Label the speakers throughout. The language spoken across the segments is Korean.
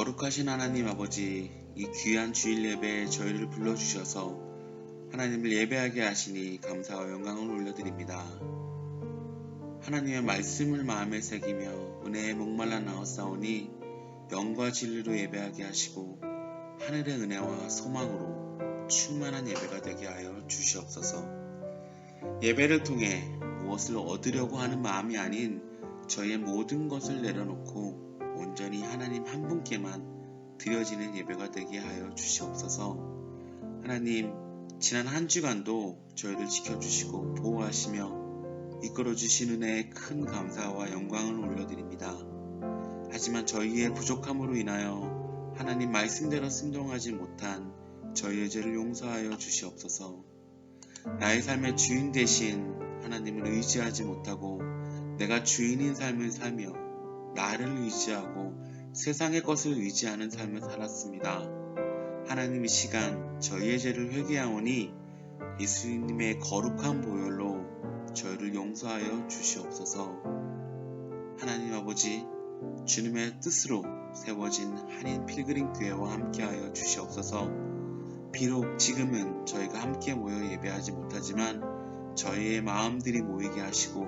Speaker 1: 거룩하신 하나님 아버지, 이 귀한 주일 예배에 저희를 불러주셔서 하나님을 예배하게 하시니 감사와 영광을 올려드립니다. 하나님의 말씀을 마음에 새기며 은혜에 목말라 나왔사오니 영과 진리로 예배하게 하시고 하늘의 은혜와 소망으로 충만한 예배가 되게 하여 주시옵소서. 예배를 통해 무엇을 얻으려고 하는 마음이 아닌 저희의 모든 것을 내려놓고 온전히 하나님 한 분께만 드려지는 예배가 되게 하여 주시옵소서. 하나님, 지난 한 주간도 저희를 지켜주시고 보호하시며 이끌어주신 은혜에 큰 감사와 영광을 올려드립니다. 하지만 저희의 부족함으로 인하여 하나님 말씀대로 순종하지 못한 저희의 죄를 용서하여 주시옵소서. 나의 삶의 주인 되신 하나님을 의지하지 못하고 내가 주인인 삶을 살며 나를 의지하고 세상의 것을 의지하는 삶을 살았습니다. 하나님, 이 시간 저희의 죄를 회개하오니 예수님의 거룩한 보혈로 저희를 용서하여 주시옵소서. 하나님 아버지, 주님의 뜻으로 세워진 한인 필그림 교회와 함께하여 주시옵소서. 비록 지금은 저희가 함께 모여 예배하지 못하지만 저희의 마음들이 모이게 하시고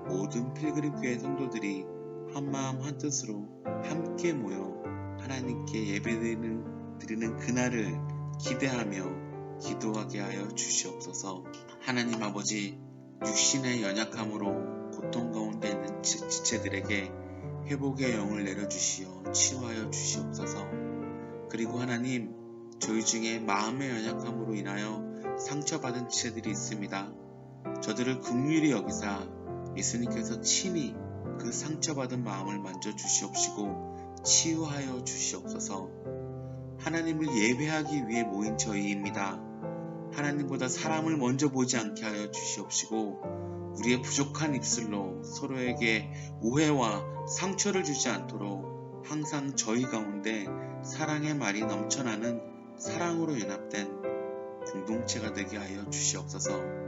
Speaker 1: 모든 필그림 교회 성도들이 한마음 한뜻으로 함께 모여 하나님께 예배드리는 그날을 기대하며 기도하게 하여 주시옵소서. 하나님 아버지, 육신의 연약함으로 고통 가운데 있는 지체들에게 회복의 영을 내려주시어 치유하여 주시옵소서. 그리고 하나님, 저희 중에 마음의 연약함으로 인하여 상처받은 지체들이 있습니다. 저들을 긍휼히 여기사 예수님께서 친히 그 상처받은 마음을 만져주시옵시고 치유하여 주시옵소서. 하나님을 예배하기 위해 모인 저희입니다. 하나님보다 사람을 먼저 보지 않게 하여 주시옵시고 우리의 부족한 입술로 서로에게 오해와 상처를 주지 않도록 항상 저희 가운데 사랑의 말이 넘쳐나는 사랑으로 연합된 공동체가 되게 하여 주시옵소서.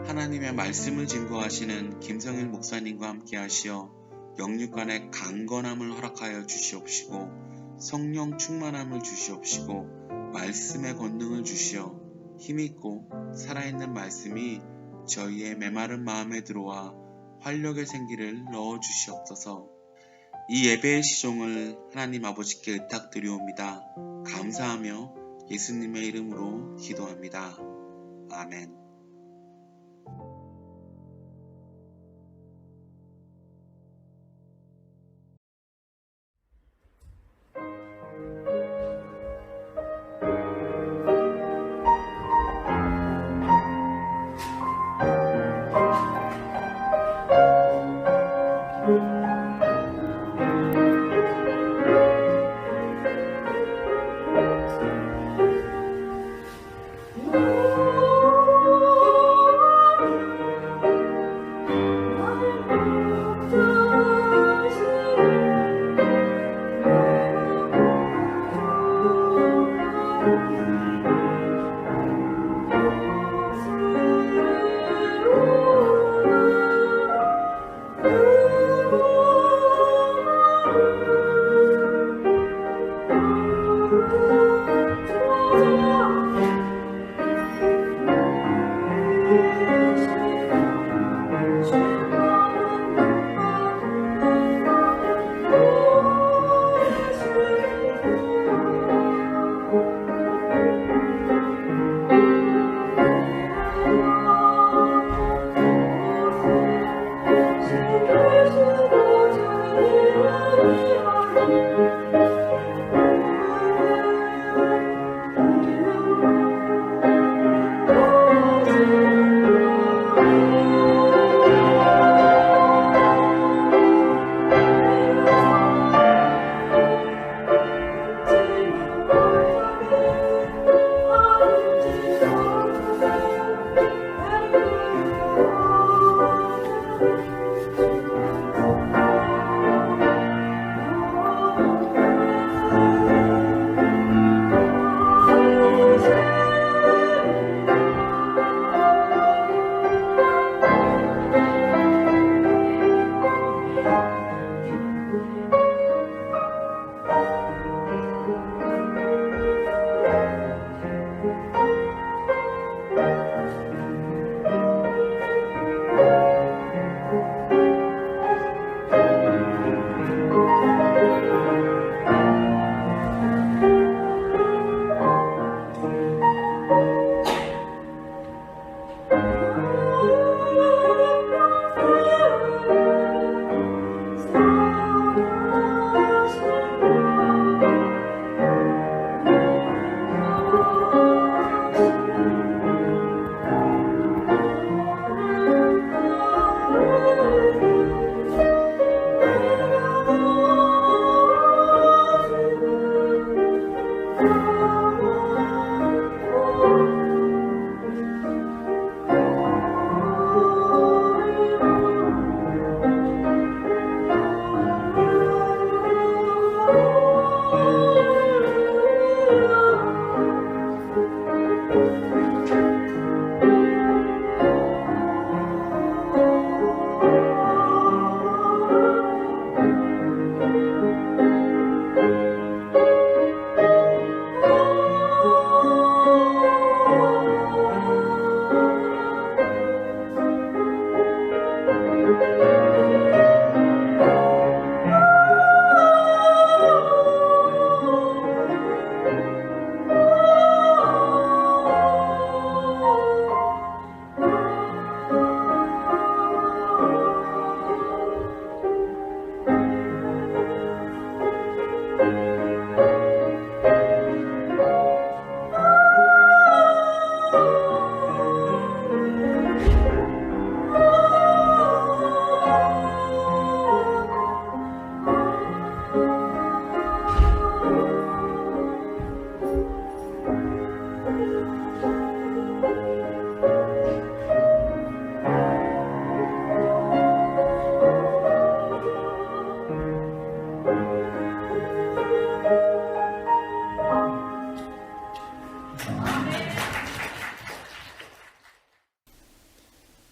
Speaker 1: 하나님의 말씀을 증거하시는 김성일 목사님과 함께 하시어 영육간의 강건함을 허락하여 주시옵시고 성령 충만함을 주시옵시고 말씀의 권능을 주시어 힘있고 살아있는 말씀이 저희의 메마른 마음에 들어와 활력의 생기를 넣어 주시옵소서. 이 예배의 시종을 하나님 아버지께 의탁드리옵니다. 감사하며 예수님의 이름으로 기도합니다. 아멘.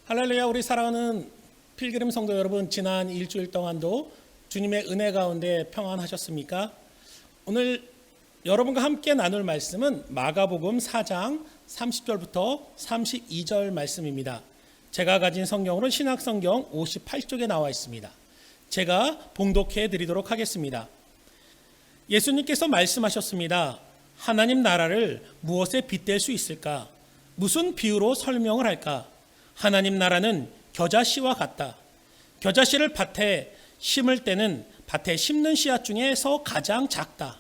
Speaker 2: 할렐루야. 우리 사랑하는 필그림 성도 여러분, 지난 일주일 동안도 주님의 은혜 가운데 평안하셨습니까? 오늘 여러분과 함께 나눌 말씀은 마가복음 4장 30절부터 32절 말씀입니다. 제가 가진 성경으로는 신약성경 58쪽에 나와 있습니다. 제가 봉독해 드리도록 하겠습니다. 예수님께서 말씀하셨습니다. 하나님 나라를 무엇에 빗댈 수 있을까? 무슨 비유로 설명을 할까? 하나님 나라는 겨자씨와 같다. 겨자씨를 밭에 심을 때는 밭에 심는 씨앗 중에서 가장 작다.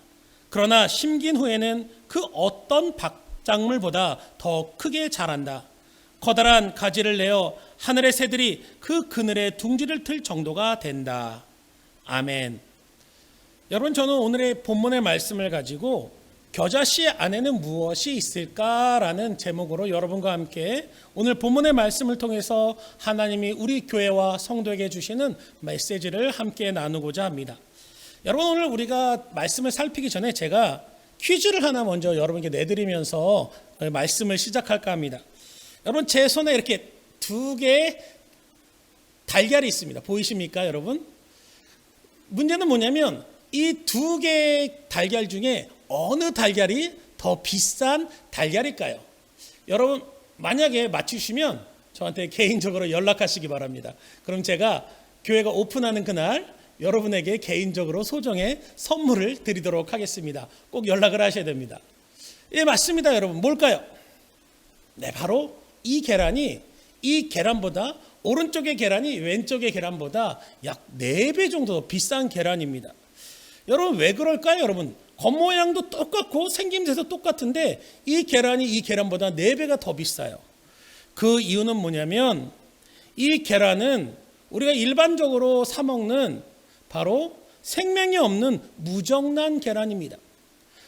Speaker 2: 그러나 심긴 후에는 그 어떤 밭작물보다 더 크게 자란다. 커다란 가지를 내어 하늘의 새들이 그 그늘에 둥지를 틀 정도가 된다. 아멘. 여러분, 저는 오늘의 본문의 말씀을 가지고 겨자씨 안에는 무엇이 있을까라는 제목으로 여러분과 함께 오늘 본문의 말씀을 통해서 하나님이 우리 교회와 성도에게 주시는 메시지를 함께 나누고자 합니다. 여러분, 오늘 우리가 말씀을 살피기 전에 제가 퀴즈를 하나 먼저 여러분께 내드리면서 말씀을 시작할까 합니다. 여러분, 제 손에 이렇게 두 개의 달걀이 있습니다. 보이십니까, 여러분? 문제는 뭐냐면 이 두 개의 달걀 중에 어느 달걀이 더 비싼 달걀일까요? 여러분, 만약에 맞추시면 저한테 개인적으로 연락하시기 바랍니다. 그럼 제가 교회가 오픈하는 그날 여러분에게 개인적으로 소정의 선물을 드리도록 하겠습니다. 꼭 연락을 하셔야 됩니다. 예, 맞습니다, 여러분. 뭘까요? 네, 바로 이 계란이 이 계란보다, 오른쪽의 계란이 왼쪽의 계란보다 약 4배 정도 비싼 계란입니다. 여러분, 왜 그럴까요? 여러분, 겉모양도 똑같고 생김새도 똑같은데 이 계란이 이 계란보다 4배가 더 비싸요. 그 이유는 뭐냐면 이 계란은 우리가 일반적으로 사 먹는 바로 생명이 없는 무정란 계란입니다.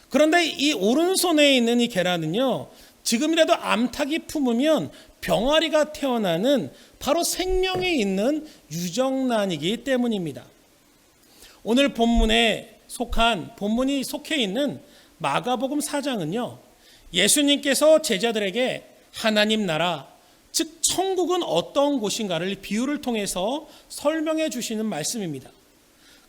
Speaker 2: 그런데 이 오른손에 있는 이 계란은요, 지금이라도 암탉이 품으면 병아리가 태어나는 바로 생명이 있는 유정란이기 때문입니다. 오늘 본문이 속해 있는 마가복음 4장은요, 예수님께서 제자들에게 하나님 나라, 즉 천국은 어떤 곳인가를 비유를 통해서 설명해 주시는 말씀입니다.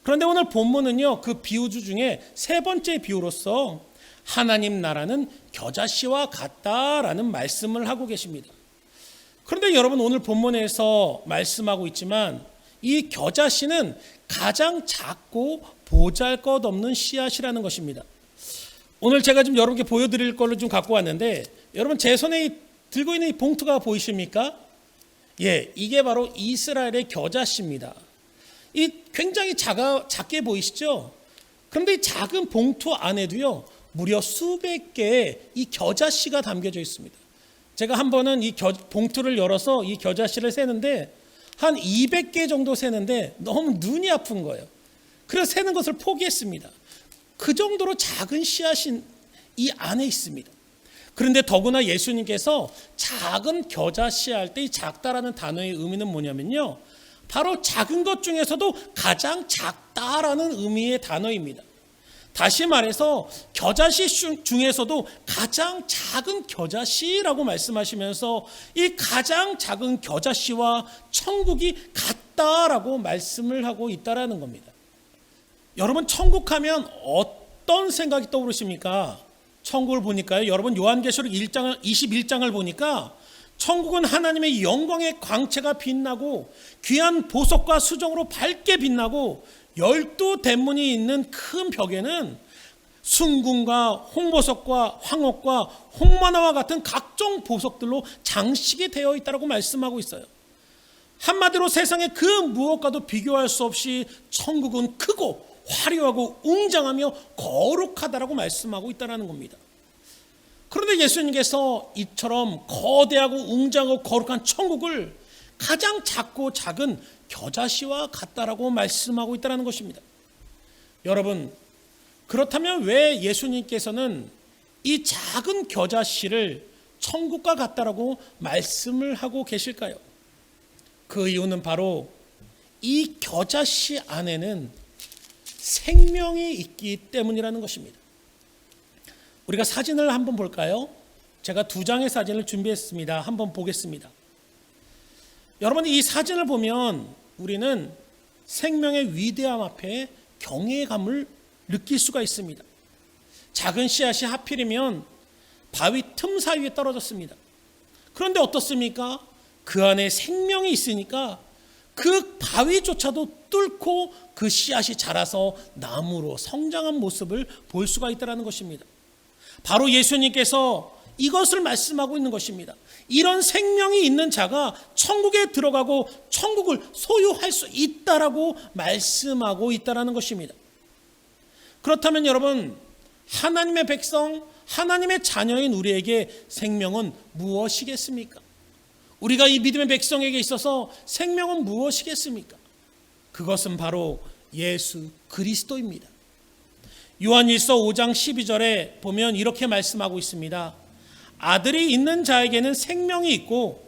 Speaker 2: 그런데 오늘 본문은요, 그 비유주 중에 3번째 비유로서 하나님 나라는 겨자씨와 같다라는 말씀을 하고 계십니다. 그런데 여러분, 오늘 본문에서 말씀하고 있지만 이 겨자씨는 가장 작고 보잘것없는 씨앗이라는 것입니다. 오늘 제가 좀 여러분께 보여드릴 걸로 좀 갖고 왔는데, 여러분 제 손에 들고 있는 이 봉투가 보이십니까? 예, 이게 바로 이스라엘의 겨자씨입니다. 이 굉장히 작게 보이시죠? 그런데 이 작은 봉투 안에도요, 무려 수백 개의 이 겨자씨가 담겨져 있습니다. 제가 한 번은 이 봉투를 열어서 이 겨자씨를 세는데 한 200개 정도 세는데 너무 눈이 아픈 거예요. 그래서 세는 것을 포기했습니다. 그 정도로 작은 씨앗이 이 안에 있습니다. 그런데 더구나 예수님께서 작은 겨자씨 할 때 이 작다라는 단어의 의미는 뭐냐면요, 바로 작은 것 중에서도 가장 작다라는 의미의 단어입니다. 다시 말해서 겨자씨 중에서도 가장 작은 겨자씨라고 말씀하시면서 이 가장 작은 겨자씨와 천국이 같다라고 말씀을 하고 있다라는 겁니다. 여러분, 천국 하면 어떤 생각이 떠오르십니까? 천국을 보니까요, 여러분 요한계시록 21장을 보니까 천국은 하나님의 영광의 광채가 빛나고 귀한 보석과 수정으로 밝게 빛나고 12대문이 있는 큰 벽에는 순금과 홍보석과 황옥과 홍마나와 같은 각종 보석들로 장식이 되어 있다고 말씀하고 있어요. 한마디로 세상의 그 무엇과도 비교할 수 없이 천국은 크고 화려하고 웅장하며 거룩하다라고 말씀하고 있다는 겁니다. 그런데 예수님께서 이처럼 거대하고 웅장하고 거룩한 천국을 가장 작고 작은 겨자씨와 같다라고 말씀하고 있다는 것입니다. 여러분, 그렇다면 왜 예수님께서는 이 작은 겨자씨를 천국과 같다라고 말씀을 하고 계실까요? 그 이유는 바로 이 겨자씨 안에는 생명이 있기 때문이라는 것입니다. 우리가 사진을 한번 볼까요? 제가 2장의 사진을 준비했습니다. 한번 보겠습니다. 여러분, 이 사진을 보면 우리는 생명의 위대함 앞에 경외감을 느낄 수가 있습니다. 작은 씨앗이 하필이면 바위 틈 사이에 떨어졌습니다. 그런데 어떻습니까? 그 안에 생명이 있으니까 그 바위조차도 뚫고 그 씨앗이 자라서 나무로 성장한 모습을 볼 수가 있다는 것입니다. 바로 예수님께서 이것을 말씀하고 있는 것입니다. 이런 생명이 있는 자가 천국에 들어가고 천국을 소유할 수 있다라고 말씀하고 있다는 것입니다. 그렇다면 여러분, 하나님의 백성, 하나님의 자녀인 우리에게 생명은 무엇이겠습니까? 우리가 이 믿음의 백성에게 있어서 생명은 무엇이겠습니까? 그것은 바로 예수 그리스도입니다. 요한일서 5장 12절에 보면 이렇게 말씀하고 있습니다. 아들이 있는 자에게는 생명이 있고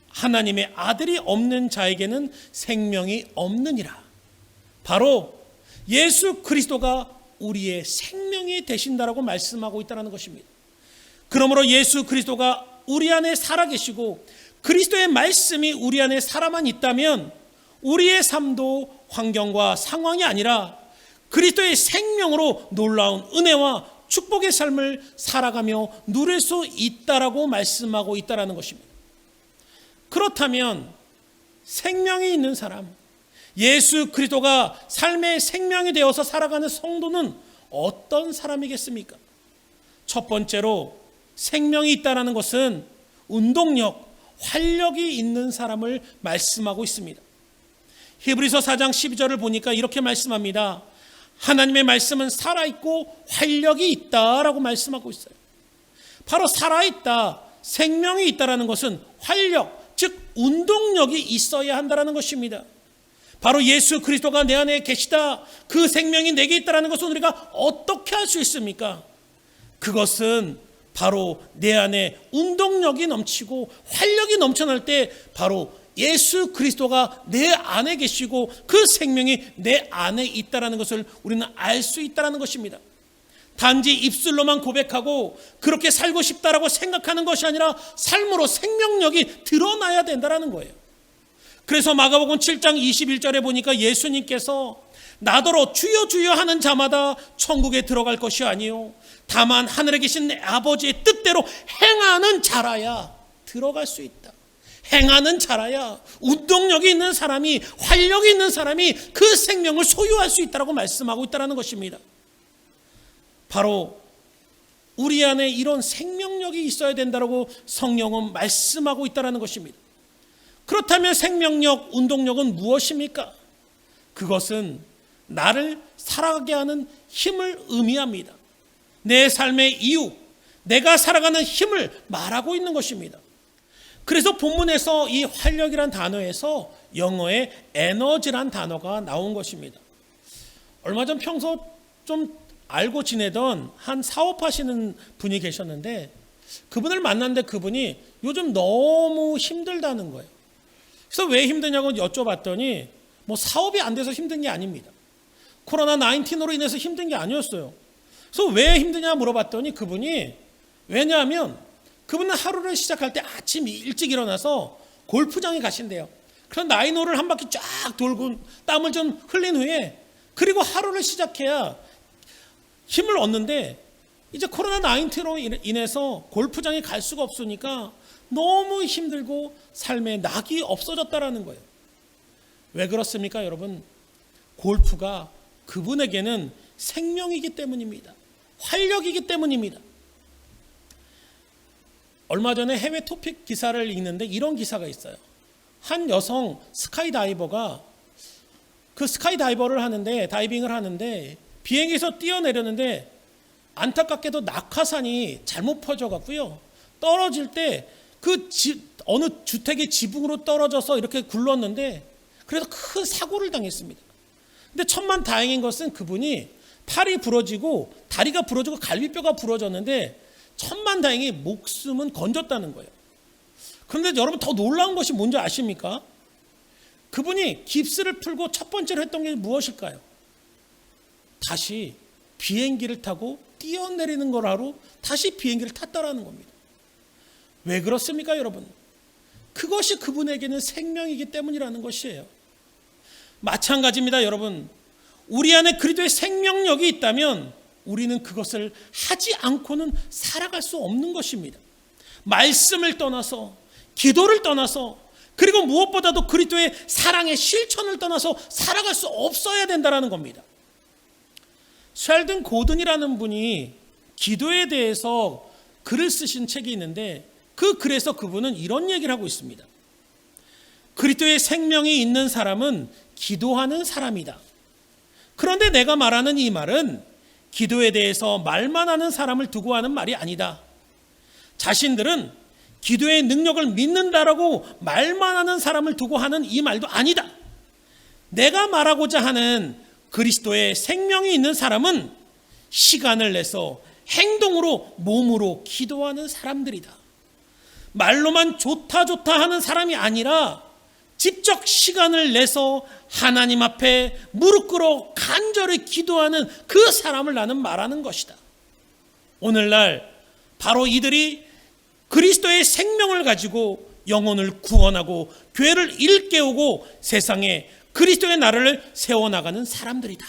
Speaker 2: 하나님의 아들이 없는 자에게는 생명이 없느니라. 바로 예수 그리스도가 우리의 생명이 되신다라고 말씀하고 있다는 것입니다. 그러므로 예수 그리스도가 우리 안에 살아계시고 그리스도의 말씀이 우리 안에 살아만 있다면 우리의 삶도 환경과 상황이 아니라 그리스도의 생명으로 놀라운 은혜와 축복의 삶을 살아가며 누릴 수 있다라고 말씀하고 있다는 것입니다. 그렇다면 생명이 있는 사람, 예수 그리스도가 삶의 생명이 되어서 살아가는 성도는 어떤 사람이겠습니까? 첫 번째로 생명이 있다는 것은 운동력, 활력이 있는 사람을 말씀하고 있습니다. 히브리서 4장 12절을 보니까 이렇게 말씀합니다. 하나님의 말씀은 살아있고 활력이 있다라고 말씀하고 있어요. 바로 살아있다, 생명이 있다라는 것은 활력, 즉 운동력이 있어야 한다는 것입니다. 바로 예수 그리스도가 내 안에 계시다, 그 생명이 내게 있다는 것은 우리가 어떻게 할 수 있습니까? 그것은 바로 내 안에 운동력이 넘치고 활력이 넘쳐날 때 바로 예수 그리스도가 내 안에 계시고 그 생명이 내 안에 있다는 것을 우리는 알 수 있다는 것입니다. 단지 입술로만 고백하고 그렇게 살고 싶다라고 생각하는 것이 아니라 삶으로 생명력이 드러나야 된다는 거예요. 그래서 마가복음 7장 21절에 보니까 예수님께서 나더러 주여 주여 하는 자마다 천국에 들어갈 것이 아니요 다만 하늘에 계신 내 아버지의 뜻대로 행하는 자라야 들어갈 수 있다. 행하는 자라야, 운동력이 있는 사람이, 활력이 있는 사람이 그 생명을 소유할 수 있다고 말씀하고 있다는 것입니다. 바로 우리 안에 이런 생명력이 있어야 된다고 성령은 말씀하고 있다는 것입니다. 그렇다면 생명력, 운동력은 무엇입니까? 그것은 나를 살아가게 하는 힘을 의미합니다. 내 삶의 이유, 내가 살아가는 힘을 말하고 있는 것입니다. 그래서 본문에서 이 활력이란 단어에서 영어의 에너지란 단어가 나온 것입니다. 얼마 전 평소 좀 알고 지내던 한 사업하시는 분이 계셨는데 그분을 만났는데 그분이 요즘 너무 힘들다는 거예요. 그래서 왜 힘드냐고 여쭤봤더니 뭐 사업이 안 돼서 힘든 게 아닙니다. 코로나19으로 인해서 힘든 게 아니었어요. 그래서 왜 힘드냐 물어봤더니 그분이, 왜냐하면 그분은 하루를 시작할 때 아침 일찍 일어나서 골프장에 가신대요. 그런 나인홀을 한 바퀴 쫙 돌고 땀을 좀 흘린 후에 그리고 하루를 시작해야 힘을 얻는데, 이제 코로나19로 인해서 골프장에 갈 수가 없으니까 너무 힘들고 삶의 낙이 없어졌다라는 거예요. 왜 그렇습니까, 여러분? 골프가 그분에게는 생명이기 때문입니다. 활력이기 때문입니다. 얼마 전에 해외 토픽 기사를 읽는데 이런 기사가 있어요. 한 여성 스카이다이버가 그 스카이다이버를 하는데, 다이빙을 하는데 비행기에서 뛰어내렸는데 안타깝게도 낙하산이 잘못 퍼져갖고요, 떨어질 때 그 어느 주택의 지붕으로 떨어져서 이렇게 굴렀는데, 그래서 큰 사고를 당했습니다. 근데 천만 다행인 것은 그분이 팔이 부러지고 다리가 부러지고 갈비뼈가 부러졌는데 천만 다행히 목숨은 건졌다는 거예요. 그런데 여러분, 더 놀라운 것이 뭔지 아십니까? 그분이 깁스를 풀고 첫 번째로 했던 게 무엇일까요? 다시 비행기를 타고 뛰어내리는 걸 하러 다시 비행기를 탔다라는 겁니다. 왜 그렇습니까, 여러분? 그것이 그분에게는 생명이기 때문이라는 것이에요. 마찬가지입니다, 여러분. 우리 안에 그리스도의 생명력이 있다면 우리는 그것을 하지 않고는 살아갈 수 없는 것입니다. 말씀을 떠나서, 기도를 떠나서, 그리고 무엇보다도 그리스도의 사랑의 실천을 떠나서 살아갈 수 없어야 된다는 겁니다. 쉘든 고든이라는 분이 기도에 대해서 글을 쓰신 책이 있는데, 그 글에서 그분은 이런 얘기를 하고 있습니다. 그리스도의 생명이 있는 사람은 기도하는 사람이다. 그런데 내가 말하는 이 말은 기도에 대해서 말만 하는 사람을 두고 하는 말이 아니다. 자신들은 기도의 능력을 믿는다라고 말만 하는 사람을 두고 하는 이 말도 아니다. 내가 말하고자 하는 그리스도의 생명이 있는 사람은 시간을 내서 행동으로, 몸으로 기도하는 사람들이다. 말로만 좋다 좋다 하는 사람이 아니라 직접 시간을 내서 하나님 앞에 무릎 꿇어 간절히 기도하는 그 사람을 나는 말하는 것이다. 오늘날 바로 이들이 그리스도의 생명을 가지고 영혼을 구원하고 교회를 일깨우고 세상에 그리스도의 나라를 세워나가는 사람들이다.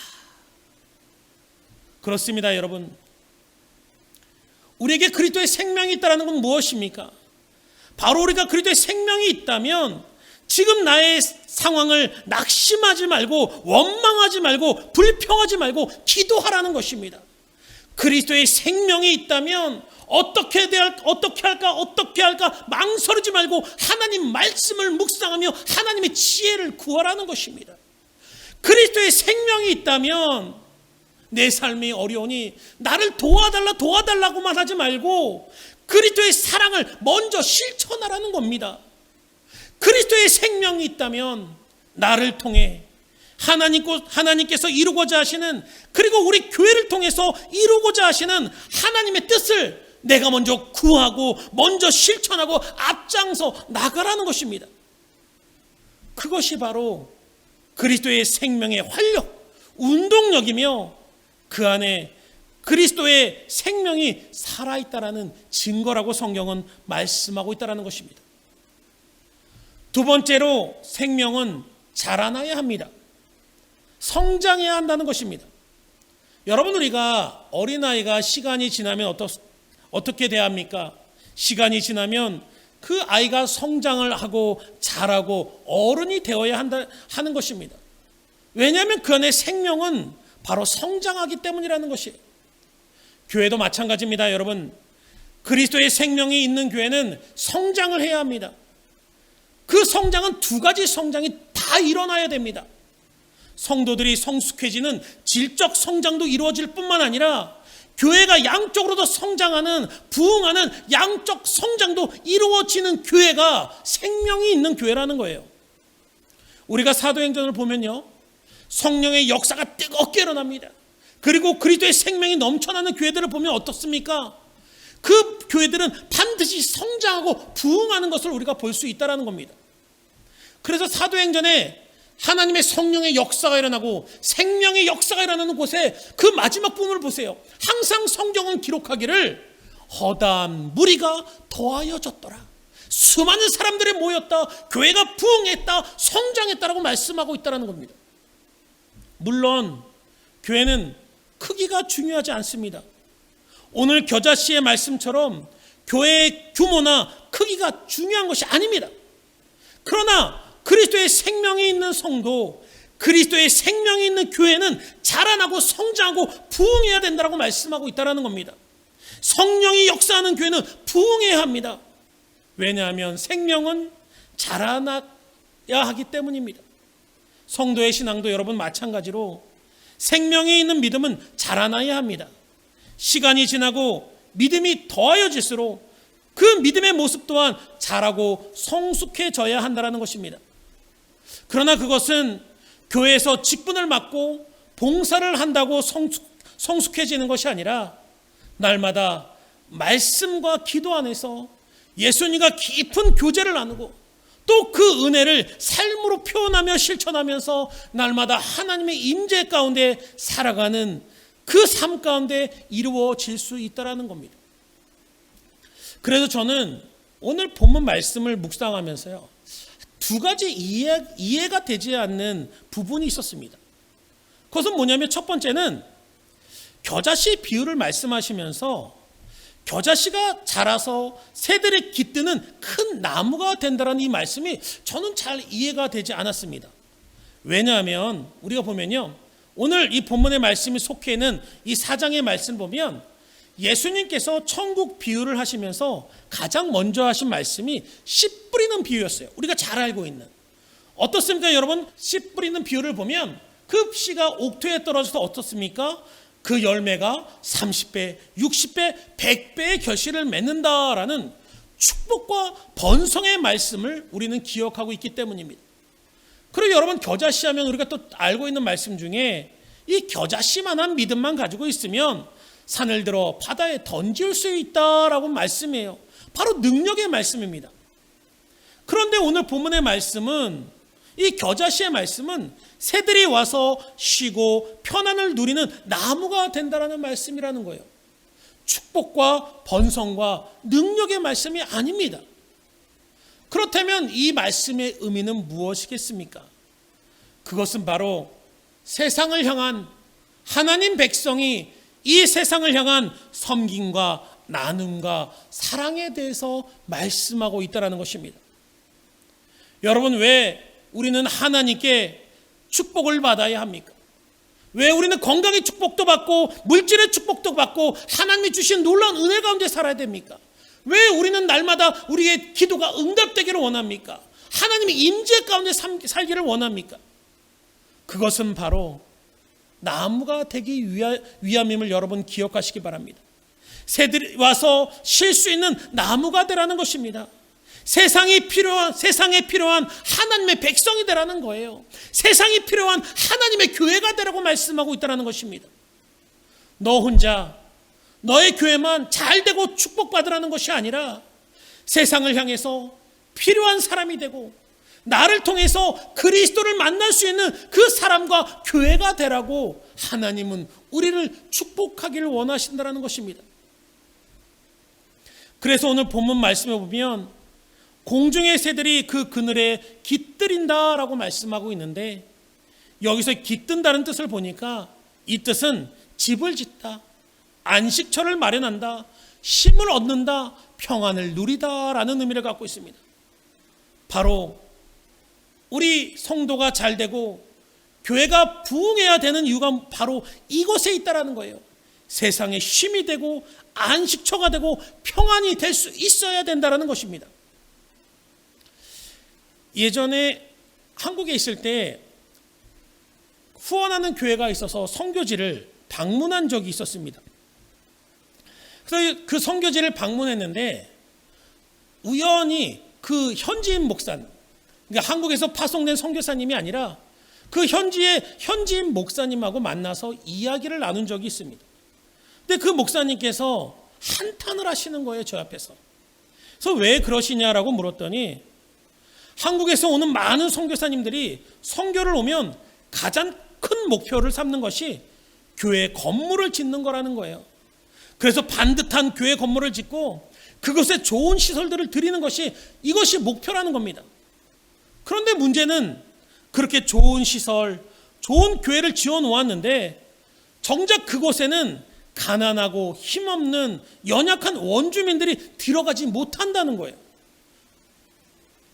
Speaker 2: 그렇습니다, 여러분. 우리에게 그리스도의 생명이 있다는 건 무엇입니까? 바로 우리가 그리스도의 생명이 있다면 지금 나의 상황을 낙심하지 말고, 원망하지 말고, 불평하지 말고 기도하라는 것입니다. 그리스도의 생명이 있다면 어떻게 할까 망설이지 말고 하나님 말씀을 묵상하며 하나님의 지혜를 구하라는 것입니다. 그리스도의 생명이 있다면 내 삶이 어려우니 나를 도와달라고만 하지 말고 그리스도의 사랑을 먼저 실천하라는 겁니다. 그리스도의 생명이 있다면 나를 통해 하나님께서 이루고자 하시는, 그리고 우리 교회를 통해서 이루고자 하시는 하나님의 뜻을 내가 먼저 구하고 먼저 실천하고 앞장서 나가라는 것입니다. 그것이 바로 그리스도의 생명의 활력, 운동력이며 그 안에 그리스도의 생명이 살아있다라는 증거라고 성경은 말씀하고 있다는 것입니다. 두 번째로, 생명은 자라나야 합니다. 성장해야 한다는 것입니다. 여러분, 우리가 어린아이가 시간이 지나면 어떻게 돼야 합니까? 시간이 지나면 그 아이가 성장을 하고 자라고 어른이 되어야 하는 것입니다. 왜냐하면 그 안에 생명은 바로 성장하기 때문이라는 것이에요. 교회도 마찬가지입니다, 여러분. 그리스도의 생명이 있는 교회는 성장을 해야 합니다. 그 성장은 두 가지 성장이 다 일어나야 됩니다. 성도들이 성숙해지는 질적 성장도 이루어질 뿐만 아니라 교회가 양쪽으로도 성장하는, 부흥하는 양적 성장도 이루어지는 교회가 생명이 있는 교회라는 거예요. 우리가 사도행전을 보면요, 성령의 역사가 뜨겁게 일어납니다. 그리고 그리스도의 생명이 넘쳐나는 교회들을 보면 어떻습니까? 그 교회들은 반드시 성장하고 부흥하는 것을 우리가 볼 수 있다는 겁니다. 그래서 사도행전에 하나님의 성령의 역사가 일어나고 생명의 역사가 일어나는 곳에 그 마지막 부분을 보세요. 항상 성경은 기록하기를 허다한 무리가 더하여졌더라. 수많은 사람들이 모였다. 교회가 부흥했다. 성장했다라고 말씀하고 있다는 겁니다. 물론 교회는 크기가 중요하지 않습니다. 오늘 겨자씨의 말씀처럼 교회의 규모나 크기가 중요한 것이 아닙니다. 그러나 그리스도의 생명이 있는 성도, 그리스도의 생명이 있는 교회는 자라나고 성장하고 부흥해야 된다고 말씀하고 있다는 겁니다. 성령이 역사하는 교회는 부흥해야 합니다. 왜냐하면 생명은 자라나야 하기 때문입니다. 성도의 신앙도 여러분 마찬가지로 생명이 있는 믿음은 자라나야 합니다. 시간이 지나고 믿음이 더하여질수록 그 믿음의 모습 또한 자라고 성숙해져야 한다는 것입니다. 그러나 그것은 교회에서 직분을 맡고 봉사를 한다고 성숙해지는 것이 아니라 날마다 말씀과 기도 안에서 예수님과 깊은 교제를 나누고 또 그 은혜를 삶으로 표현하며 실천하면서 날마다 하나님의 임재 가운데 살아가는 그 삶 가운데 이루어질 수 있다는 겁니다. 그래서 저는 오늘 본문 말씀을 묵상하면서요, 두 가지 이해가 되지 않는 부분이 있었습니다. 그것은 뭐냐면 첫 번째는 겨자씨 비유를 말씀하시면서 겨자씨가 자라서 새들이 깃드는 큰 나무가 된다는 이 말씀이 저는 잘 이해가 되지 않았습니다. 왜냐하면 우리가 보면요, 오늘 이 본문의 말씀이 속해 있는 이 4장의 말씀 보면 예수님께서 천국 비유를 하시면서 가장 먼저 하신 말씀이 씨 뿌리는 비유였어요. 우리가 잘 알고 있는. 어떻습니까 여러분? 씨 뿌리는 비유를 보면 그 씨가 옥토에 떨어져서 어떻습니까? 그 열매가 30배, 60배, 100배의 결실을 맺는다라는 축복과 번성의 말씀을 우리는 기억하고 있기 때문입니다. 그리고 여러분 겨자씨 하면 우리가 또 알고 있는 말씀 중에 이 겨자씨만한 믿음만 가지고 있으면 산을 들어 바다에 던질 수 있다라고 말씀이에요. 바로 능력의 말씀입니다. 그런데 오늘 본문의 말씀은, 이 겨자씨의 말씀은 새들이 와서 쉬고 편안을 누리는 나무가 된다라는 말씀이라는 거예요. 축복과 번성과 능력의 말씀이 아닙니다. 그렇다면 이 말씀의 의미는 무엇이겠습니까? 그것은 바로 세상을 향한 하나님 백성이 이 세상을 향한 섬김과 나눔과 사랑에 대해서 말씀하고 있다는 것입니다. 여러분, 왜 우리는 하나님께 축복을 받아야 합니까? 왜 우리는 건강의 축복도 받고 물질의 축복도 받고 하나님이 주신 놀라운 은혜 가운데 살아야 됩니까? 왜 우리는 날마다 우리의 기도가 응답되기를 원합니까? 하나님의 임재 가운데 살기를 원합니까? 그것은 바로 나무가 되기 위함임을 여러분 기억하시기 바랍니다. 새들이 와서 쉴 수 있는 나무가 되라는 것입니다. 세상에 필요한 하나님의 백성이 되라는 거예요. 세상이 필요한 하나님의 교회가 되라고 말씀하고 있다는 것입니다. 너 혼자 너의 교회만 잘 되고 축복받으라는 것이 아니라 세상을 향해서 필요한 사람이 되고 나를 통해서 그리스도를 만날 수 있는 그 사람과 교회가 되라고 하나님은 우리를 축복하기를 원하신다는 것입니다. 그래서 오늘 본문 말씀에 보면 공중의 새들이 그 그늘에 깃들인다라고 말씀하고 있는데, 여기서 깃든다는 뜻을 보니까 이 뜻은 집을 짓다, 안식처를 마련한다, 쉼을 얻는다, 평안을 누리다라는 의미를 갖고 있습니다. 바로 우리 성도가 잘 되고 교회가 부흥해야 되는 이유가 바로 이곳에 있다라는 거예요. 세상에 쉼이 되고 안식처가 되고 평안이 될 수 있어야 된다는 것입니다. 예전에 한국에 있을 때 후원하는 교회가 있어서 선교지를 방문한 적이 있었습니다. 그래서 그 선교지를 방문했는데 우연히 그 현지인 목사님, 그러니까 한국에서 파송된 선교사님이 아니라 그 현지인 목사님하고 만나서 이야기를 나눈 적이 있습니다. 근데 그 목사님께서 한탄을 하시는 거예요, 저 앞에서. 그래서 왜 그러시냐라고 물었더니 한국에서 오는 많은 선교사님들이 선교를 오면 가장 큰 목표를 삼는 것이 교회 건물을 짓는 거라는 거예요. 그래서 반듯한 교회 건물을 짓고 그것에 좋은 시설들을 드리는 것이 이것이 목표라는 겁니다. 그런데 문제는 그렇게 좋은 시설, 좋은 교회를 지어 놓았는데 정작 그곳에는 가난하고 힘없는 연약한 원주민들이 들어가지 못한다는 거예요.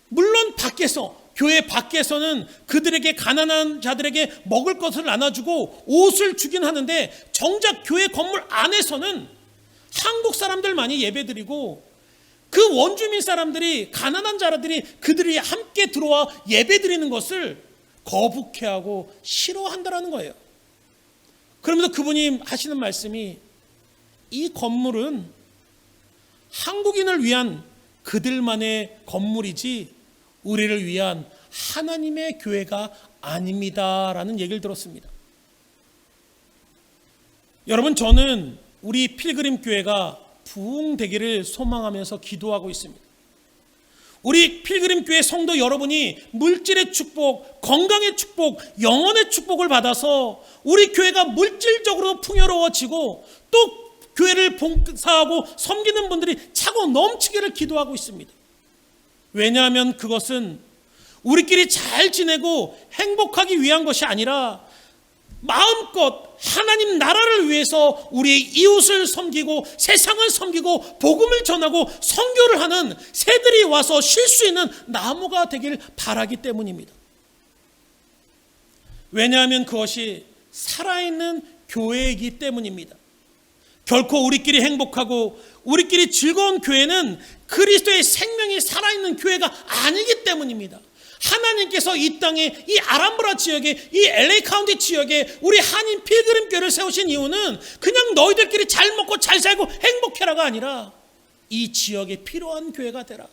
Speaker 2: 물론 밖에서, 교회 밖에서는 그들에게, 가난한 자들에게 먹을 것을 나눠주고 옷을 주긴 하는데 정작 교회 건물 안에서는 한국 사람들만이 예배드리고 그 원주민 사람들이, 가난한 자들이 그들이 함께 들어와 예배드리는 것을 거북해하고 싫어한다라는 거예요. 그러면서 그분이 하시는 말씀이, 이 건물은 한국인을 위한 그들만의 건물이지 우리를 위한 하나님의 교회가 아닙니다라는 얘기를 들었습니다. 여러분, 저는 우리 필그림 교회가 부흥되기를 소망하면서 기도하고 있습니다. 우리 필그림 교회 성도 여러분이 물질의 축복, 건강의 축복, 영혼의 축복을 받아서 우리 교회가 물질적으로 풍요로워지고 또 교회를 봉사하고 섬기는 분들이 차고 넘치기를 기도하고 있습니다. 왜냐하면 그것은 우리끼리 잘 지내고 행복하기 위한 것이 아니라 마음껏 하나님 나라를 위해서 우리의 이웃을 섬기고 세상을 섬기고 복음을 전하고 선교를 하는 새들이 와서 쉴 수 있는 나무가 되길 바라기 때문입니다. 왜냐하면 그것이 살아있는 교회이기 때문입니다. 결코 우리끼리 행복하고 우리끼리 즐거운 교회는 그리스도의 생명이 살아있는 교회가 아니기 때문입니다. 하나님께서 이 땅에, 이 아람브라 지역에, 이 LA 카운티 지역에 우리 한인 필그림 교회를 세우신 이유는 그냥 너희들끼리 잘 먹고 잘 살고 행복해라가 아니라 이 지역에 필요한 교회가 되라,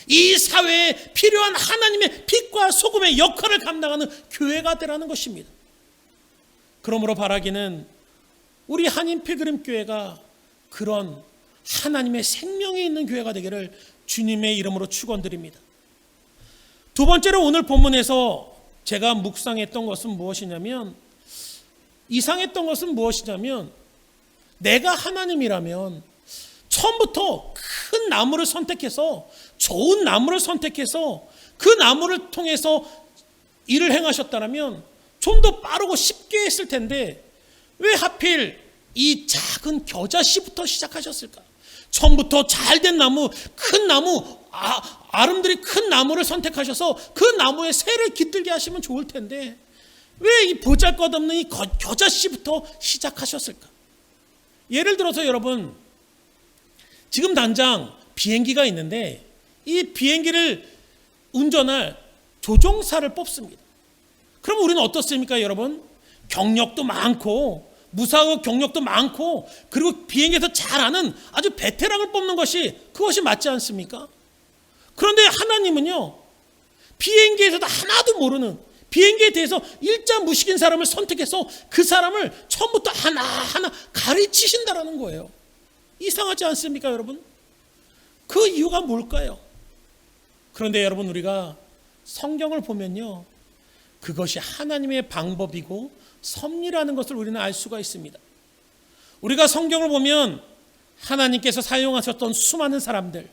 Speaker 2: 이 사회에 필요한 하나님의 빛과 소금의 역할을 감당하는 교회가 되라는 것입니다. 그러므로 바라기는 우리 한인 필그림 교회가 그런 하나님의 생명이 있는 교회가 되기를 주님의 이름으로 축원드립니다. 두 번째로 오늘 본문에서 제가 묵상했던 것은 무엇이냐면, 이상했던 것은 무엇이냐면, 내가 하나님이라면 처음부터 큰 나무를 선택해서, 좋은 나무를 선택해서 그 나무를 통해서 일을 행하셨다면 좀 더 빠르고 쉽게 했을 텐데 왜 하필 이 작은 겨자씨부터 시작하셨을까? 처음부터 잘된 나무, 큰 나무, 아름드리 큰 나무를 선택하셔서 그 나무에 새를 깃들게 하시면 좋을 텐데 왜 이 보잘것없는 이 겨자씨부터 시작하셨을까? 예를 들어서 여러분, 지금 당장 비행기가 있는데 이 비행기를 운전할 조종사를 뽑습니다. 그럼 우리는 어떻습니까, 여러분? 경력도 많고 무사고 경력도 많고 그리고 비행기에서 잘 아는 아주 베테랑을 뽑는 것이, 그것이 맞지 않습니까? 그런데 하나님은요, 비행기에서도 하나도 모르는, 비행기에 대해서 일자 무식인 사람을 선택해서 그 사람을 처음부터 하나하나 가르치신다라는 거예요. 이상하지 않습니까, 여러분? 그 이유가 뭘까요? 그런데 여러분, 우리가 성경을 보면요, 그것이 하나님의 방법이고 섭리라는 것을 우리는 알 수가 있습니다. 우리가 성경을 보면 하나님께서 사용하셨던 수많은 사람들,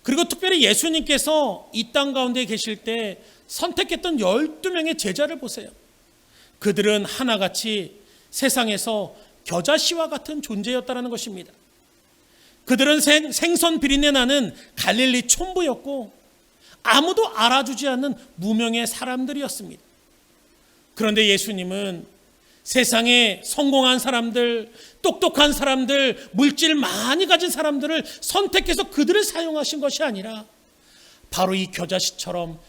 Speaker 2: 그리고 특별히 예수님께서 이 땅 가운데 계실 때 선택했던 12명의 제자를 보세요. 그들은 하나같이 세상에서 겨자씨와 같은 존재였다는 것입니다. 그들은 생선 비린내 나는 갈릴리 촌부였고 아무도 알아주지 않는 무명의 사람들이었습니다. 그런데 예수님은 세상에 성공한 사람들, 똑똑한 사람들, 물질 많이 가진 사람들을 선택해서 그들을 사용하신 것이 아니라 바로 이 겨자씨처럼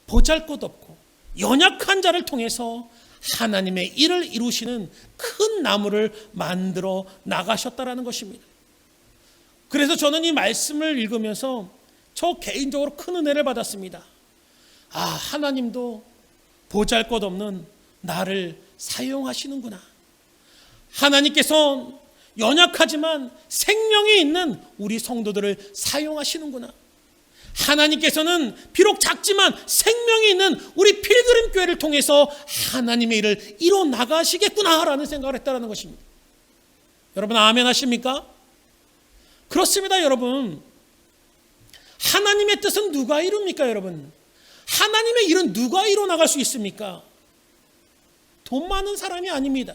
Speaker 2: 보잘것없고 연약한 자를 통해서 하나님의 일을 이루시는 큰 나무를 만들어 나가셨다라는 것입니다. 그래서 저는 이 말씀을 읽으면서 저 개인적으로 큰 은혜를 받았습니다. 아, 하나님도 보잘것없는 나를 사용하시는구나. 하나님께서 연약하지만 생명이 있는 우리 성도들을 사용하시는구나. 하나님께서는 비록 작지만 생명이 있는 우리 필그림 교회를 통해서 하나님의 일을 이뤄 나가시겠구나라는 생각을 했다는 것입니다. 여러분 아멘 하십니까? 그렇습니다. 여러분, 하나님의 뜻은 누가 이룹니까? 여러분, 하나님의 일은 누가 이뤄 나갈 수 있습니까? 돈 많은 사람이 아닙니다.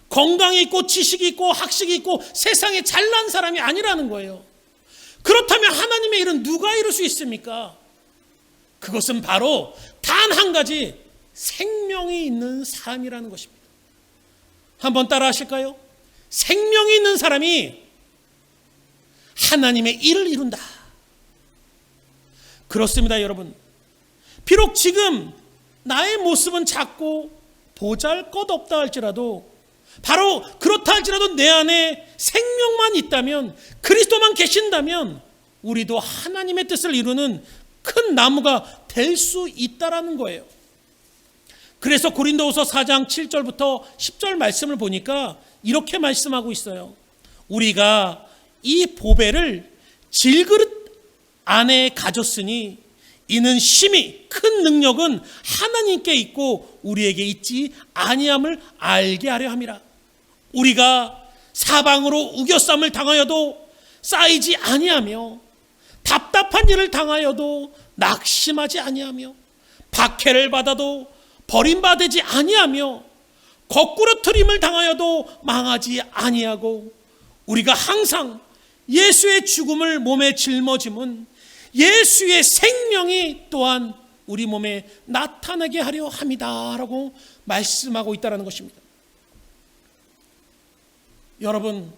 Speaker 2: 건강이 있고 지식이 있고 학식이 있고 세상에 잘난 사람이 아니라는 거예요. 그렇다면 하나님의 일은 누가 이룰 수 있습니까? 그것은 바로 단 한 가지, 생명이 있는 사람이라는 것입니다. 한번 따라 하실까요? 생명이 있는 사람이 하나님의 일을 이룬다. 그렇습니다. 여러분, 비록 지금 나의 모습은 작고 보잘것없다 할지라도, 바로 그렇다 할지라도 내 안에 생명만 있다면, 그리스도만 계신다면 우리도 하나님의 뜻을 이루는 큰 나무가 될 수 있다라는 거예요. 그래서 고린도후서 4장 7절부터 10절 말씀을 보니까 이렇게 말씀하고 있어요. 우리가 이 보배를 질그릇 안에 가졌으니 이는 심히 큰 능력은 하나님께 있고 우리에게 있지 아니함을 알게 하려 함이라. 우리가 사방으로 우겨쌈을 당하여도 쌓이지 아니하며 답답한 일을 당하여도 낙심하지 아니하며 박해를 받아도 버림받지 아니하며 거꾸로 트림을 당하여도 망하지 아니하고 우리가 항상 예수의 죽음을 몸에 짊어짐은 예수의 생명이 또한 우리 몸에 나타나게 하려 함이다 라고 말씀하고 있다는 것입니다. 여러분,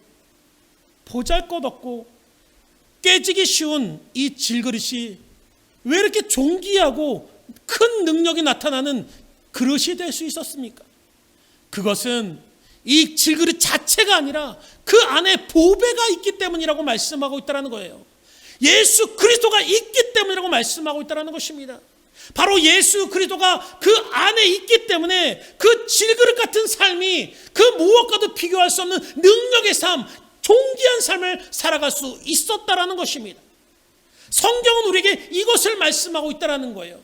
Speaker 2: 보잘것없고 깨지기 쉬운 이 질그릇이 왜 이렇게 존귀하고 큰 능력이 나타나는 그릇이 될 수 있었습니까? 그것은 이 질그릇 자체가 아니라 그 안에 보배가 있기 때문이라고 말씀하고 있다는 거예요. 예수 그리스도가 있기 때문이라고 말씀하고 있다는 것입니다. 바로 예수 그리스도가 그 안에 있기 때문에 그 질그릇 같은 삶이 그 무엇과도 비교할 수 없는 능력의 삶, 존귀한 삶을 살아갈 수 있었다라는 것입니다. 성경은 우리에게 이것을 말씀하고 있다는 거예요.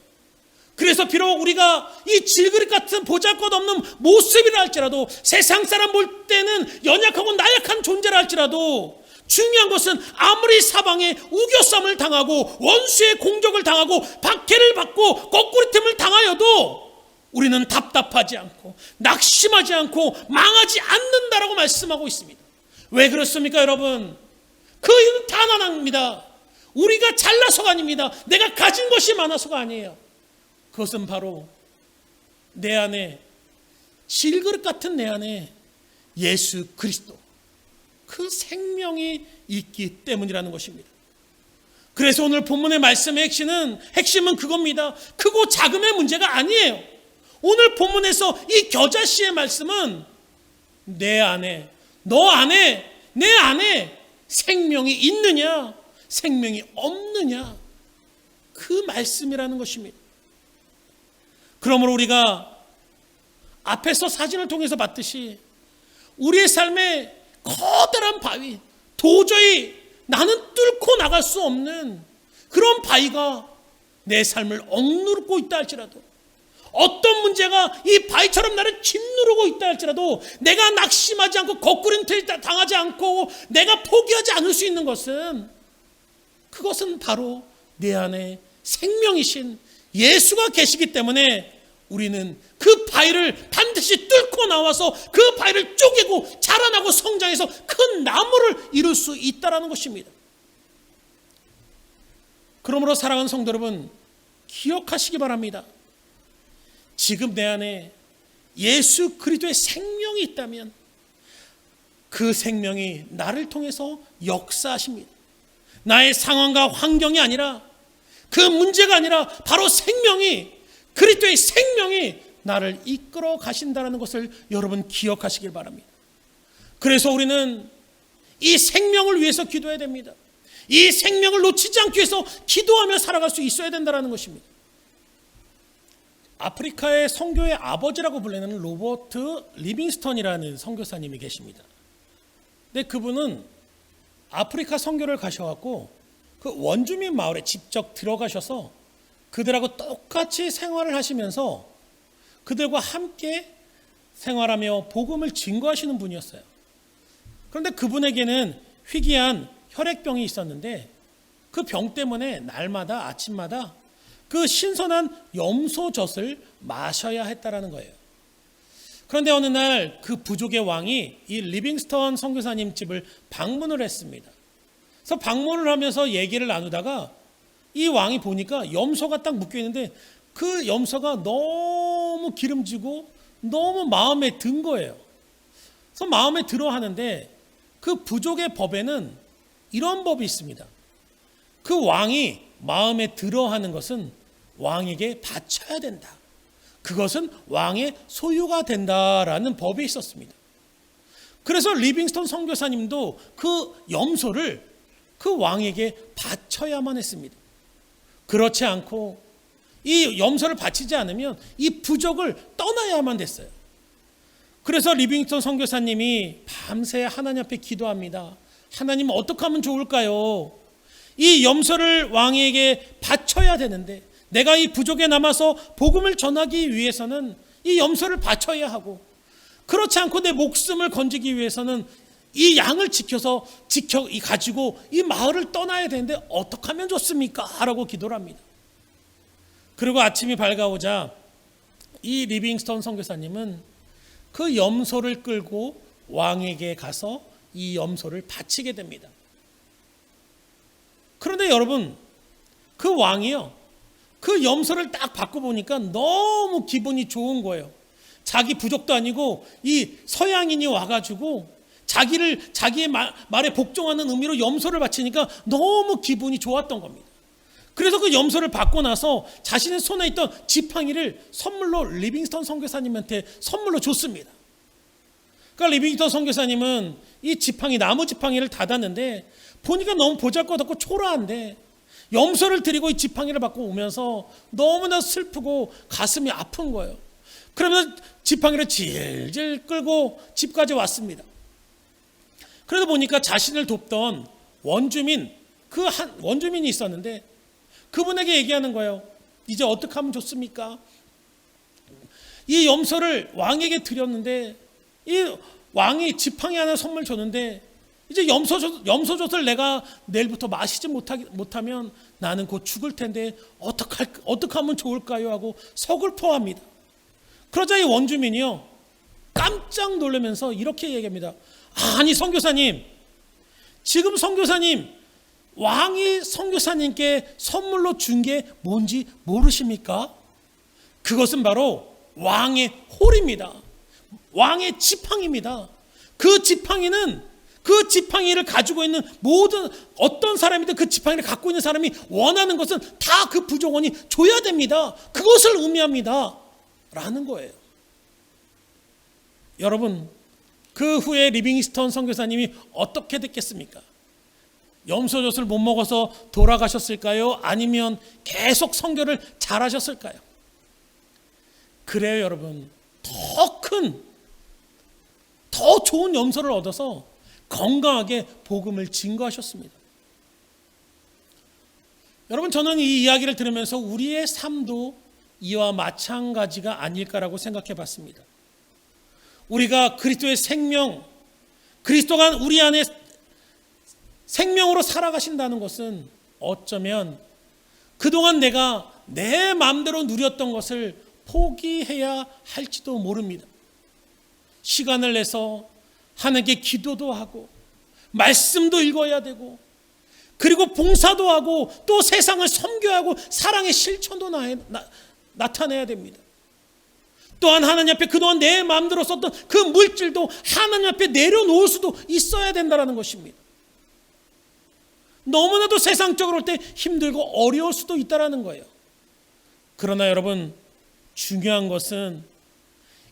Speaker 2: 그래서 비록 우리가 이 질그릇 같은 보잘것없는 모습이라 할지라도, 세상 사람 볼 때는 연약하고 나약한 존재라 할지라도, 중요한 것은 아무리 사방에 우겨쌈을 당하고 원수의 공격을 당하고 박해를 받고 거꾸리됨을 당하여도 우리는 답답하지 않고 낙심하지 않고 망하지 않는다라고 말씀하고 있습니다. 왜 그렇습니까, 여러분? 그 이유는 단 하나입니다. 우리가 잘나서가 아닙니다. 내가 가진 것이 많아서가 아니에요. 그것은 바로 내 안에, 질그릇 같은 내 안에 예수 그리스도, 그 생명이 있기 때문이라는 것입니다. 그래서 오늘 본문의 말씀의 핵심은 그겁니다. 크고 작음의 문제가 아니에요. 오늘 본문에서 이 겨자씨의 말씀은 내 안에, 너 안에, 내 안에 생명이 있느냐, 생명이 없느냐, 그 말씀이라는 것입니다. 그러므로 우리가 앞에서 사진을 통해서 봤듯이 우리의 삶에 커다란 바위, 도저히 나는 뚫고 나갈 수 없는 그런 바위가 내 삶을 억누르고 있다 할지라도, 어떤 문제가 이 바위처럼 나를 짓누르고 있다 할지라도 내가 낙심하지 않고 거꾸림틀 당하지 않고 내가 포기하지 않을 수 있는 것은, 그것은 바로 내 안에 생명이신 예수가 계시기 때문에 우리는 그 바위를 반드시 뚫고 나와서 그 바위를 쪼개고 자라나고 성장해서 큰 나무를 이룰 수 있다는 것입니다. 그러므로 사랑하는 성도 여러분, 기억하시기 바랍니다. 지금 내 안에 예수 그리스도의 생명이 있다면 그 생명이 나를 통해서 역사하십니다. 나의 상황과 환경이 아니라, 그 문제가 아니라 바로 생명이, 그리스도의 생명이 나를 이끌어 가신다는 것을 여러분 기억하시길 바랍니다. 그래서 우리는 이 생명을 위해서 기도해야 됩니다. 이 생명을 놓치지 않기 위해서 기도하며 살아갈 수 있어야 된다는 것입니다. 아프리카의 선교의 아버지라고 불리는 로버트 리빙스턴이라는 선교사님이 계십니다. 근데 그분은 아프리카 선교를 가셔갖고 그 원주민 마을에 직접 들어가셔서 그들하고 똑같이 생활을 하시면서 그들과 함께 생활하며 복음을 증거하시는 분이었어요. 그런데 그분에게는 희귀한 혈액병이 있었는데 그 병 때문에 날마다 아침마다 그 신선한 염소젖을 마셔야 했다라는 거예요. 그런데 어느 날 그 부족의 왕이 이 리빙스턴 선교사님 집을 방문을 했습니다. 그래서 방문을 하면서 얘기를 나누다가 이 왕이 보니까 염소가 딱 묶여 있는데 그 염소가 너무 기름지고 너무 마음에 든 거예요. 그래서 마음에 들어 하는데 그 부족의 법에는 이런 법이 있습니다. 그 왕이 마음에 들어 하는 것은 왕에게 바쳐야 된다. 그것은 왕의 소유가 된다라는 법이 있었습니다. 그래서 리빙스턴 선교사님도 그 염소를 그 왕에게 바쳐야만 했습니다. 그렇지 않고 이 염소를 바치지 않으면 이 부족을 떠나야만 됐어요. 그래서 리빙스턴 선교사님이 밤새 하나님 앞에 기도합니다. 하나님 어떻게 하면 좋을까요? 이 염소를 왕에게 바쳐야 되는데 내가 이 부족에 남아서 복음을 전하기 위해서는 이 염소를 바쳐야 하고 그렇지 않고 내 목숨을 건지기 위해서는 이 양을 가지고 이 마을을 떠나야 되는데 어떻게 하면 좋습니까? 라고 기도를 합니다. 그리고 아침이 밝아오자 이 리빙스턴 선교사님은 그 염소를 끌고 왕에게 가서 이 염소를 바치게 됩니다. 그런데 여러분, 그 왕이요, 그 염소를 딱 받고 보니까 너무 기분이 좋은 거예요. 자기 부족도 아니고 이 서양인이 와가지고 자기의 말에 복종하는 의미로 염소를 바치니까 너무 기분이 좋았던 겁니다. 그래서 그 염소를 받고 나서 자신의 손에 있던 지팡이를 선물로 리빙스턴 선교사님한테 선물로 줬습니다. 그러니까 리빙스턴 선교사님은 이 나무 지팡이를 닫았는데 보니까 너무 보잘것없고 초라한데 염소를 드리고 이 지팡이를 받고 오면서 너무나 슬프고 가슴이 아픈 거예요. 그러면서 지팡이를 질질 끌고 집까지 왔습니다. 그래서 보니까 자신을 돕던 원주민이 있었는데 그분에게 얘기하는 거예요. 이제 어떻게 하면 좋습니까? 이 염소를 왕에게 드렸는데 이 왕이 지팡이 하나 선물 줬는데 이제 염소젖을 내가 내일부터 마시지 못하면 나는 곧 죽을 텐데 어떻게 하면 좋을까요? 하고 서글퍼합니다. 그러자 이 원주민이요 깜짝 놀라면서 이렇게 얘기합니다. 아니 선교사님, 지금 선교사님 왕이 선교사님께 선물로 준 게 뭔지 모르십니까? 그것은 바로 왕의 홀입니다. 왕의 지팡이입니다. 그 지팡이를 가지고 있는 모든 어떤 사람이든 그 지팡이를 갖고 있는 사람이 원하는 것은 다 그 부족원이 줘야 됩니다. 그것을 의미합니다. 라는 거예요. 여러분, 그 후에 리빙스턴 선교사님이 어떻게 됐겠습니까? 염소젖을 못 먹어서 돌아가셨을까요? 아니면 계속 선교를 잘하셨을까요? 그래요, 여러분. 더 좋은 염소를 얻어서 건강하게 복음을 증거하셨습니다. 여러분, 저는 이 이야기를 들으면서 우리의 삶도 이와 마찬가지가 아닐까라고 생각해 봤습니다. 우리가 그리스도의 그리스도가 우리 안에 생명으로 살아가신다는 것은 어쩌면 그동안 내가 내 마음대로 누렸던 것을 포기해야 할지도 모릅니다. 시간을 내서 하나님께 기도도 하고 말씀도 읽어야 되고 그리고 봉사도 하고 또 세상을 섬겨야 하고 사랑의 실천도 나타내야 됩니다. 또한 하나님 앞에 그동안 내 마음대로 썼던 그 물질도 하나님 앞에 내려놓을 수도 있어야 된다는 것입니다. 너무나도 세상적으로 올 때 힘들고 어려울 수도 있다는 거예요. 그러나 여러분, 중요한 것은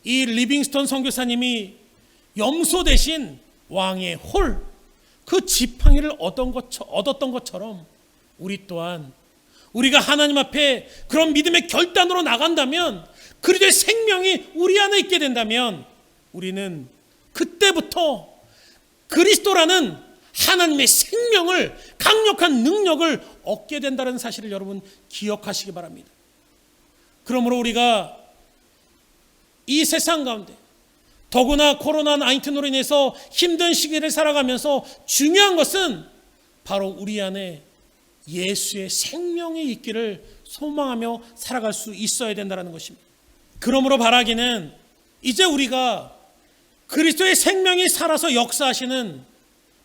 Speaker 2: 이 리빙스턴 선교사님이 염소 대신 왕의 홀, 그 지팡이를 얻었던 것처럼 우리 또한 우리가 하나님 앞에 그런 믿음의 결단으로 나간다면, 그리스도의 생명이 우리 안에 있게 된다면 우리는 그때부터 그리스도라는 하나님의 생명을, 강력한 능력을 얻게 된다는 사실을 여러분 기억하시기 바랍니다. 그러므로 우리가 이 세상 가운데 더구나 코로나19로 인해서 힘든 시기를 살아가면서 중요한 것은 바로 우리 안에 예수의 생명이 있기를 소망하며 살아갈 수 있어야 된다는 것입니다. 그러므로 바라기는 이제 우리가 그리스도의 생명이 살아서 역사하시는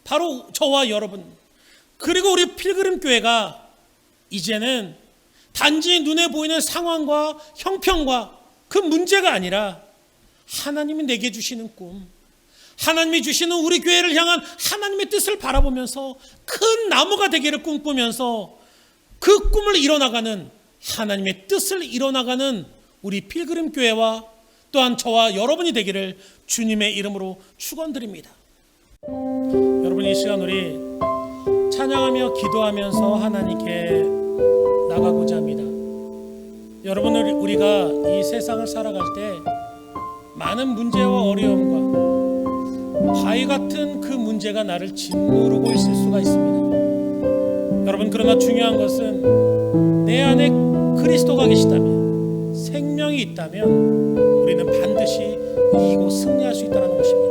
Speaker 2: 바로 저와 여러분, 그리고 우리 필그림 교회가 이제는 단지 눈에 보이는 상황과 형편과 그 문제가 아니라 하나님이 내게 주시는 꿈, 하나님이 주시는 우리 교회를 향한 하나님의 뜻을 바라보면서 큰 나무가 되기를 꿈꾸면서 그 꿈을 이뤄나가는, 하나님의 뜻을 이뤄나가는 우리 필그림 교회와 또한 저와 여러분이 되기를 주님의 이름으로 축원드립니다. 여러분, 이 시간 우리 찬양하며 기도하면서 하나님께 나가고자 합니다. 여러분, 우리가 이 세상을 살아갈 때 많은 문제와 어려움과 바위 같은 그 문제가 나를 짓누르고 있을 수가 있습니다. 여러분, 그러나 중요한 것은 내 안에 그리스도가 계시다면, 생명이 있다면 우리는 반드시 이기고 승리할 수 있다는 것입니다.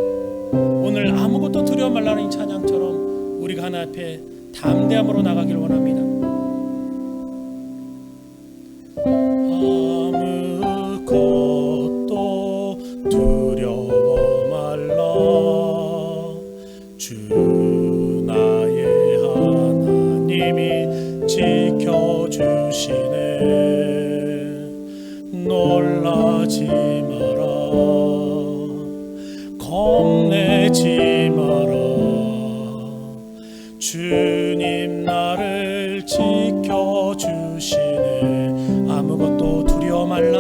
Speaker 2: 오늘 아무것도 두려워 말라는 찬양처럼 우리가 하나님 앞에 담대함으로 나가길 원합니다. 아무것도 두려워 말라. 주 나의 하나님이 지켜주시네. 놀라지 마라. 겁내지 마라. 주님 나를 지켜주시네. 아무것도 두려워 말라.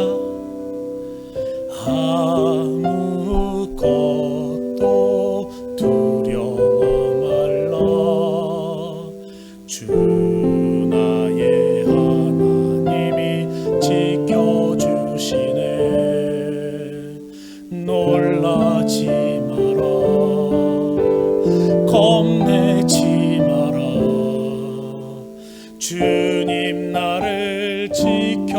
Speaker 2: 아무것도 두려워 말라. 주 나의 하나님이 지켜주시네. 놀라지 마라. 겁내지 마라. 주님 나를 지켜주시네.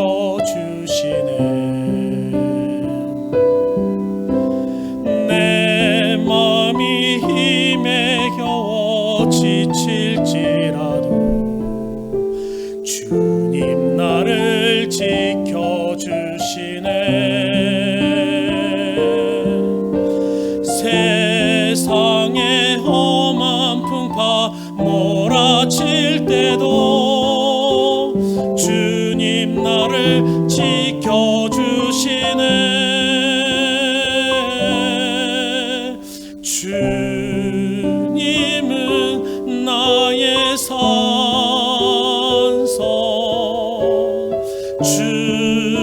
Speaker 2: 내 마음이 힘에 겨워 지칠지라도 주님 나를 지켜주시네. 세상의 험한 풍파 몰아칠 때도 주님 나를 지켜주시네. 주님은 나의 산성,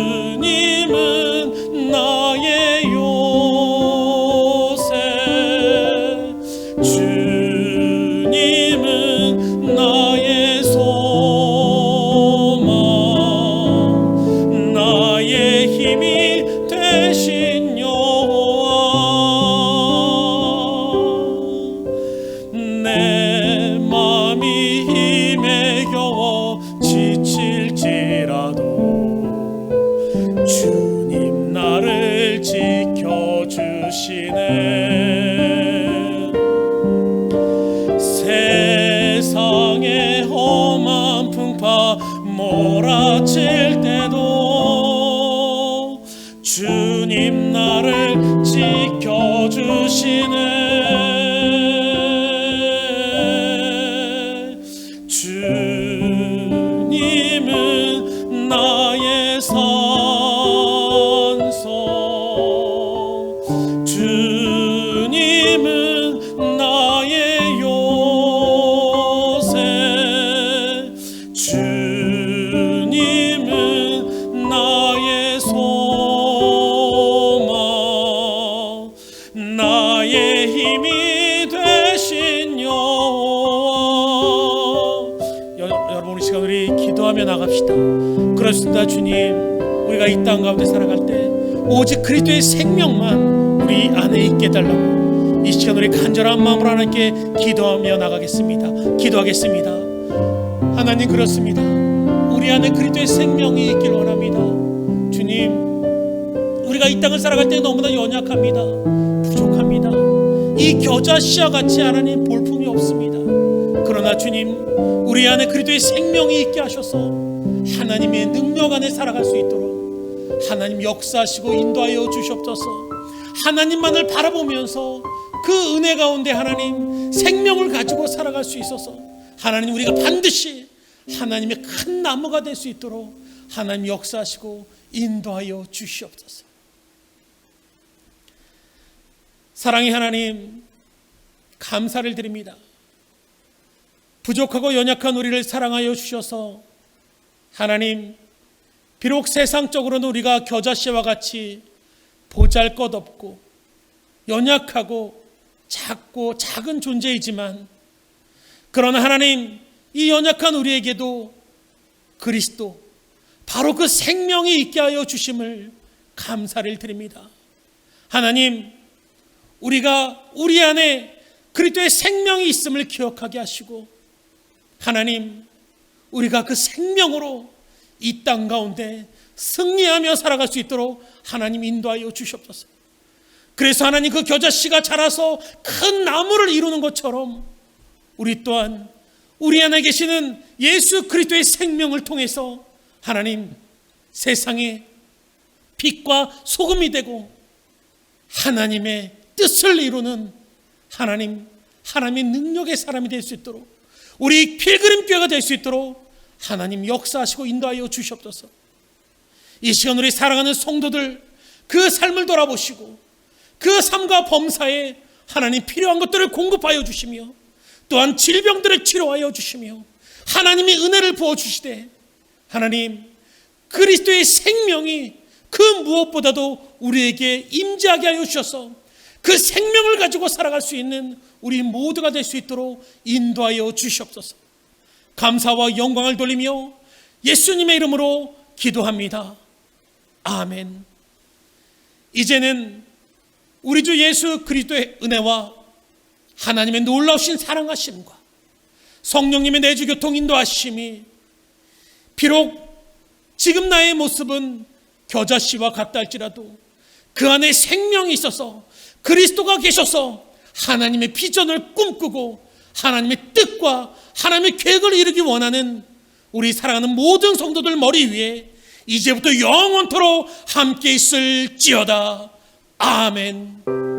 Speaker 2: 주님은 나의 요새, 주님은 나의 소망, 나의 힘이 되신 여호와. 내 맘이 힘에 겨워 지칠지라도 주님 나를 지켜주시네. 세상의 험한 풍파 몰아칠 때도 주님 나를 지켜주시네. 주님은 나의 산성, 주님은 나의 요새, 주님은 나의 소망, 나의 힘이 되신 여호와. 여러분, 우리 시간 우리 기도하며 나갑시다. 그렇습니다. 주님, 우리가 이 땅 가운데 살아갈 때 오직 그리스도의 생명만 우리 안에 있게 해달라고, 이 시간 우리 간절한 마음으로 하나님께 기도하며 나가겠습니다. 기도하겠습니다. 하나님, 그렇습니다. 우리 안에 그리스도의 생명이 있길 원합니다. 주님, 우리가 이 땅을 살아갈 때 너무나 연약합니다. 부족합니다. 이 겨자씨와 같이 하나님 볼품이 없습니다. 그러나 주님, 우리 안에 그리스도의 생명이 있게 하셔서 하나님의 능력 안에 살아갈 수 있도록 하나님 역사하시고 인도하여 주시옵소서. 하나님만을 바라보면서 그 은혜 가운데 하나님 생명을 가지고 살아갈 수 있어서 하나님, 우리가 반드시 하나님의 큰 나무가 될 수 있도록 하나님 역사하시고 인도하여 주시옵소서. 사랑의 하나님, 감사를 드립니다. 부족하고 연약한 우리를 사랑하여 주셔서 하나님, 비록 세상적으로는 우리가 겨자씨와 같이 보잘것없고 연약하고 작고 작은 존재이지만, 그러나 하나님, 이 연약한 우리에게도 그리스도, 바로 그 생명이 있게 하여 주심을 감사를 드립니다. 하나님, 우리가 우리 안에 그리스도의 생명이 있음을 기억하게 하시고, 하나님, 우리가 그 생명으로 이 땅 가운데 승리하며 살아갈 수 있도록 하나님 인도하여 주시옵소서. 그래서 하나님, 그 겨자씨가 자라서 큰 나무를 이루는 것처럼 우리 또한 우리 안에 계시는 예수 그리스도의 생명을 통해서 하나님, 세상에 빛과 소금이 되고 하나님의 뜻을 이루는 하나님의 능력의 사람이 될 수 있도록, 우리 필그림교회가 될 수 있도록 하나님 역사하시고 인도하여 주시옵소서. 이 시간 우리 사랑하는 성도들, 그 삶을 돌아보시고 그 삶과 범사에 하나님 필요한 것들을 공급하여 주시며, 또한 질병들을 치료하여 주시며 하나님의 은혜를 부어주시되, 하나님, 그리스도의 생명이 그 무엇보다도 우리에게 임재하게 하여 주셔서 그 생명을 가지고 살아갈 수 있는 우리 모두가 될 수 있도록 인도하여 주시옵소서. 감사와 영광을 돌리며 예수님의 이름으로 기도합니다. 아멘. 이제는 우리 주 예수 그리스도의 은혜와 하나님의 놀라우신 사랑하심과 성령님의 내주 교통 인도하심이, 비록 지금 나의 모습은 겨자씨와 같다 할지라도 그 안에 생명이 있어서 그리스도가 계셔서 하나님의 비전을 꿈꾸고 하나님의 뜻과 하나님의 계획을 이루기 원하는 우리 사랑하는 모든 성도들 머리 위에 이제부터 영원토록 함께 있을지어다. 아멘.